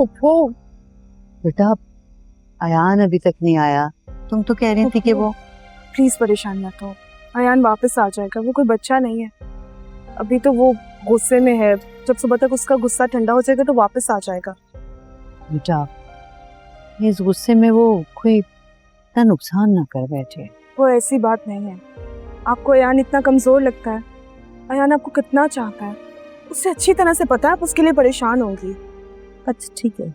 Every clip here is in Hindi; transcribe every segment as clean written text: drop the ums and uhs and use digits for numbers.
फुफ्फो। बेटा अयान अभी तक नहीं आया, तुम तो कह रही थी कि वो। प्लीज परेशान मत हो, अयान वापस आ जाएगा, वो कोई बच्चा नहीं है। अभी तो वो गुस्से में है, जब सुबह तक उसका गुस्सा ठंडा हो जाएगा तो वापस आ जाएगा। बेटा इस गुस्से में वो कोई इतना नुकसान ना कर बैठे। वो ऐसी बात नहीं है, आपको अयान इतना कमजोर लगता है। अयान आपको कितना चाहता है, उससे अच्छी तरह से पता है आप उसके लिए परेशान होंगी। अच्छा ठीक है,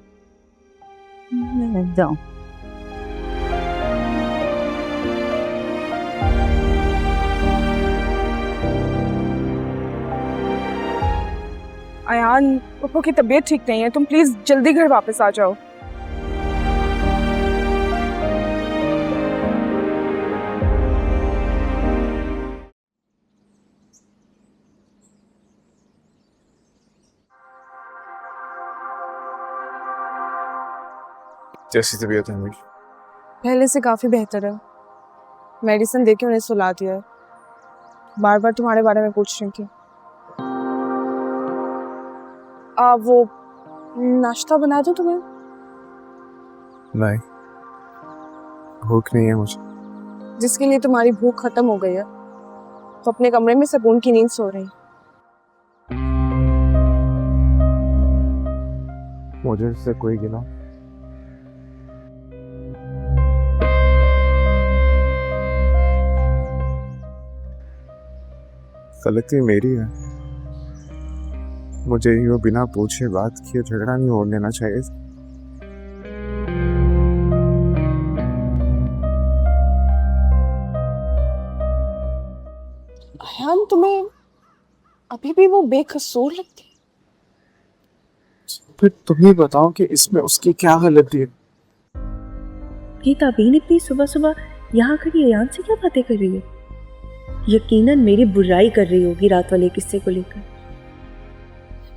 मैं जाऊं। अयान, पप्पू की तबीयत ठीक नहीं है, तुम प्लीज जल्दी घर वापस आ जाओ। जैसी तबीयत है मेरी? पहले से काफी बेहतर है, मेडिसिन देके उन्हें सुला दिया है। बार बार तुम्हारे बारे में पूछ रही थी। वो नाश्ता बना दूं तुम्हें? नहीं, भूख नहीं है मुझे। जिसके लिए तुम्हारी भूख खत्म हो गई है तो अपने कमरे में सुकून की नींद सो रही। मुझे इससे कोई गिला? गलती मेरी है, मुझे यूं बिना पूछे बात किए झगड़ा नहीं होने देना चाहिए। अयान, तुम्हें अभी भी वो बेकसूर लगती है? फिर तुम ही बताओ कि इसमें उसकी क्या गलती है? ये ताबीन इतनी सुबह सुबह यहाँ खड़ी अयान से क्या बातें कर रही है? यकीनन मेरी बुराई कर रही होगी रात वाले किस्से को लेकर।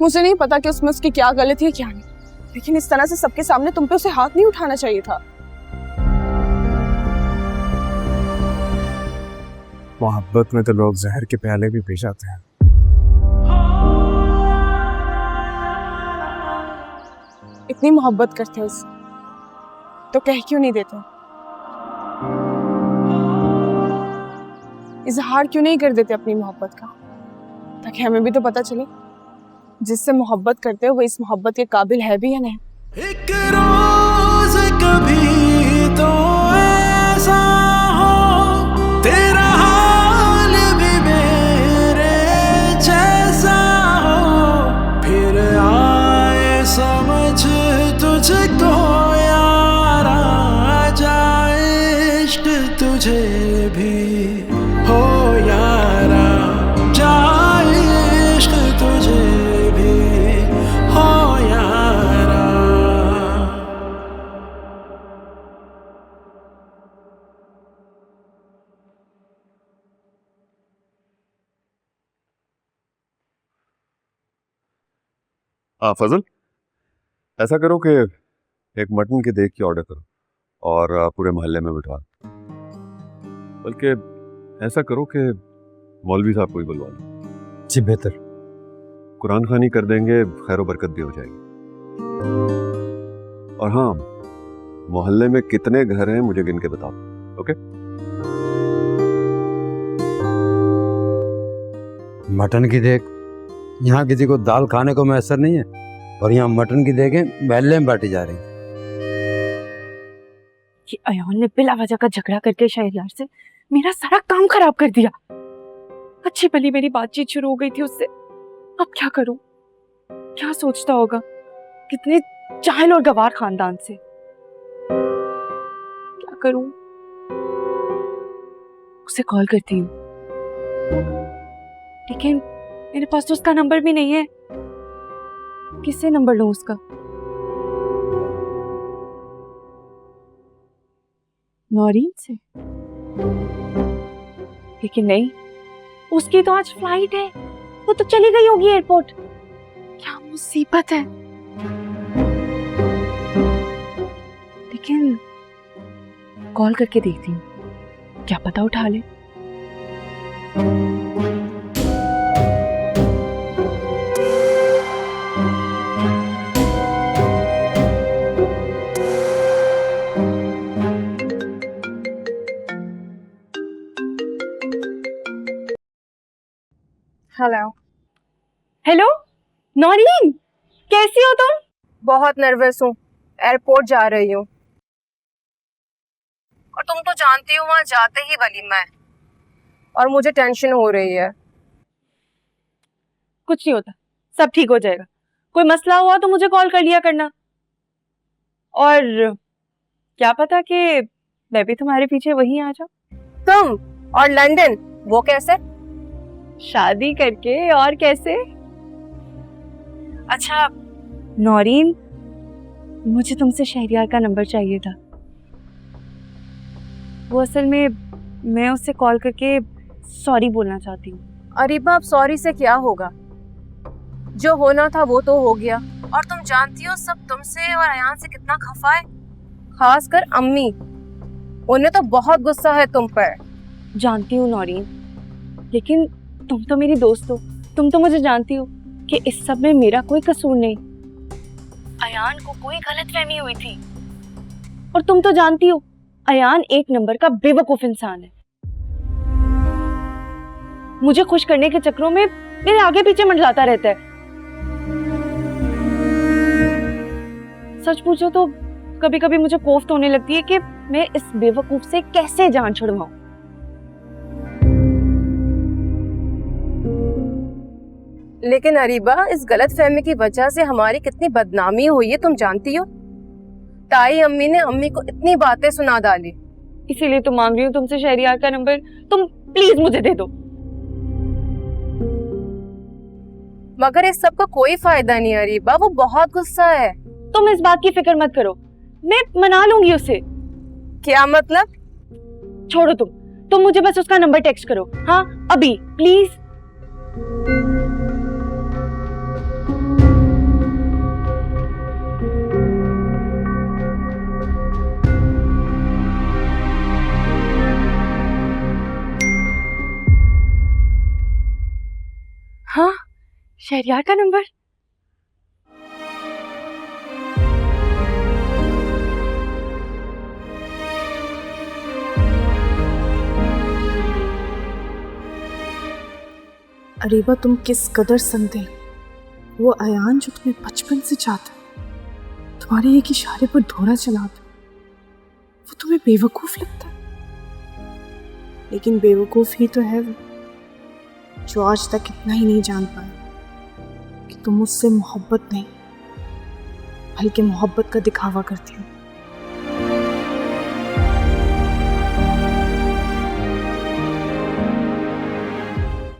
मुझे नहीं पता कि उसमें उसकी क्या गलती है क्या नहीं, लेकिन इस तरह से सबके सामने तुम पे उसे हाथ नहीं उठाना चाहिए था। मोहब्बत में तो लोग जहर के प्याले भी पी जाते हैं। इतनी मोहब्बत करते हो उससे तो कह क्यों नहीं देते? इजहार क्यों नहीं कर देते अपनी मोहब्बत का, ताकि हमें भी तो पता चले जिससे मोहब्बत करते हो वो इस मोहब्बत के काबिल है भी या नहीं। एक रोज कभी तो ऐसा हो तेरा हाल भी मेरे जैसा हो, फिर आए समझ तुझको यारा, जाए इश्क तुझे भी हो यारा, जाए इश्क तुझे भी हो यारा। फजल, ऐसा करो कि एक मटन की देग की ऑर्डर करो और पूरे मोहल्ले में बिठवा। बल्कि ऐसा करो कि मौलवी साहब को ही बुलवा लो। जी बेहतर। कुरान खानी कर देंगे, खैर बरकत भी हो जाएगी। और हाँ, मोहल्ले में कितने घर हैं मुझे गिन के बताओ। ओके? मटन की देग, यहाँ किसी को दाल खाने को मैसर नहीं है, और यहाँ मटन की देगें महल्ले में बांटी जा रही हैं। ये अयान ने बिला वजह का झगड़ा करके शहरयार से मेरा सारा काम खराब कर दिया। अच्छी भली मेरी बातचीत शुरू हो गई थी उससे, अब क्या करूं? क्या सोचता होगा कितने जाहिल और गवार खानदान से। क्या करूं? उसे कॉल करती हूँ, लेकिन मेरे पास तो उसका नंबर भी नहीं है। किससे नंबर लूं उसका? नौरीन से? लेकिन नहीं, उसकी तो आज फ्लाइट है, वो तो चली गई होगी एयरपोर्ट। क्या मुसीबत है। लेकिन कॉल करके देखती हूँ, क्या पता उठा ले। हेलो। हेलो नौरीन, कैसी हो तुम? बहुत नर्वस हूँ, एयरपोर्ट जा रही हूँ। और तुम तो जानती हो वहाँ जाते ही वलीमा है और मुझे टेंशन हो रही है। कुछ नहीं होता, सब ठीक हो जाएगा। कोई मसला हुआ तो मुझे कॉल कर लिया करना। और क्या पता कि मैं भी तुम्हारे पीछे वहीं आ जाऊं। तुम और लंदन, वो कैसे? शादी करके, और कैसे। अच्छा नौरीन, मुझे तुमसे शहरियार का नंबर चाहिए था। वो असल में मैं उससे कॉल करके सॉरी बोलना चाहती हूँ। अरीबा, अब सॉरी से क्या होगा? जो होना था वो तो हो गया। और तुम जानती हो सब तुमसे और अयान से कितना खफा है, खासकर अम्मी। उन्हें तो बहुत गुस्सा है तुम पर। जानती हूँ नौरीन, लेकिन तुम तो मेरी दोस्त हो, तुम तो मुझे जानती हो कि इस सब में मेरा कोई कसूर नहीं। अयान को कोई गलतफहमी हुई थी, और तुम तो जानती हो अयान एक नंबर का बेवकूफ इंसान है। मुझे खुश करने के चक्करों में मेरे आगे पीछे मंडलाता रहता है। सच पूछो तो कभी कभी मुझे कोफ्त होने लगती है कि मैं इस बेवकूफ से कैसे जान छुड़वाऊं। लेकिन अरीबा, इस गलत फहमी की वजह से हमारी कितनी बदनामी हुई है तुम जानती हो। ताई अम्मी ने अम्मी को इतनी बातें सुना डाली। इसीलिए तो मांग रही हूँ तुमसे शहरियार का नंबर। तुम प्लीज मुझे दे दो। मगर इस सब का कोई फायदा नहीं अरीबा, वो बहुत गुस्सा है। तुम इस बात की फिक्र मत करो, मैं मना लूंगी उसे। क्या मतलब? छोड़ो तुम मुझे बस उसका नंबर टेक्स्ट करो। हाँ अभी प्लीज। हाँ, शहरियार का नंबर। अरीबा, तुम किस कदर संदेह। वो अयान जो तुम्हें बचपन से चाहता है, तुम्हारे एक इशारे पर धोरा चलाता, वो तुम्हें बेवकूफ लगता है। लेकिन बेवकूफ ही तो है वो, जो आज तक इतना ही नहीं जान पाया कि तुम मुझसे मोहब्बत नहीं बल्कि मोहब्बत का दिखावा करती हो।